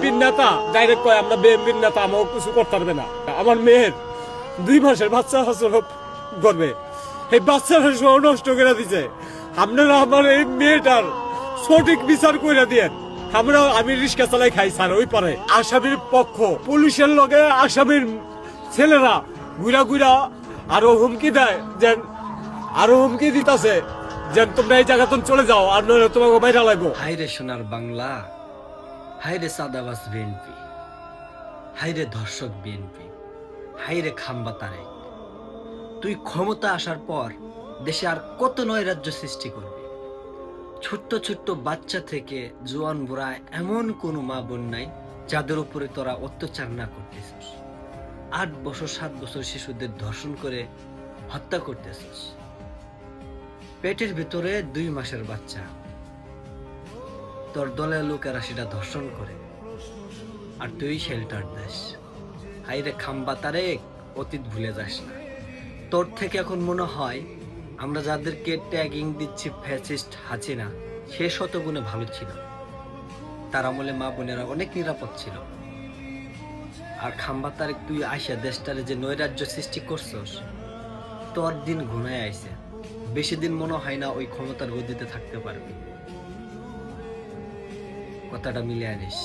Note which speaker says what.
Speaker 1: বিএনপির নেতা ডাইরেক্ট কয় আমরা বিএনপির নেতা, আমাকে কিছু করতে পারবে না। আমার মেয়ের 2 মাসের বাচ্চা হসল করবে, এই বাচ্চাটা সহ নষ্ট করে দিছে। আপনারা আমার এই মেয়েটার সঠিক বিচার করে দিয়েন। আমি রিক্সা চালাই খাই স্যার, ওই পারে আসামির পক্ষ পুলিশের লগে আসামির ছেলেরা ঘুরা ঘুরা আরো হুমকি দেয়, যেন আরো হুমকি দিতেছে যেন তোমরা এই জায়গা চলে যাও, আর নইলে তোমাকে বাইরে লাগবো।
Speaker 2: হাইরে সোনার বাংলা, হাইরে সাদাবাস বিএনপি, হাইরে ধর্ষক বিএনপি, হাইরে খাম্বা তারেক। তুই ক্ষমতা আসার পর দেশে আর কত নৈরাজ্য সৃষ্টি করবি? ছোট্ট ছোট্ট বাচ্চা থেকে জোয়ান বুড়া এমন কোনো মা বোন নাই যাদের উপরে তোরা অত্যাচার না করতেছিস। 8 বছর 7 বছর শিশুদের ধর্ষণ করে হত্যা করতেছিস। পেটের ভিতরে 2 মাসের বাচ্চা, তোর দলের লোকেরা সেটা ধর্ষণ করে, আর তুই শেল্টার দেশ। হাইরে খাম্বা তারেক, অতীত ভুলে যাস না। তোর থেকে এখন মনে হয় আমরা যাদেরকে ট্যাগিং দিচ্ছি ফ্যাসিস্ট হাসিনা, সে শতগুণে ভালো ছিল। তার আমলে মা বোনেরা অনেক নিরাপদ ছিল। আর খাম্বা তারেক, তুই আইসা দেশটারে যে নৈরাজ্য সৃষ্টি করছস, তোর দিন ঘুনায় আইছে। বেশি দিন মনে হয় না ওই ক্ষমতার গদিতে থাকতে পারবি। কথাটা মিলে আনিস।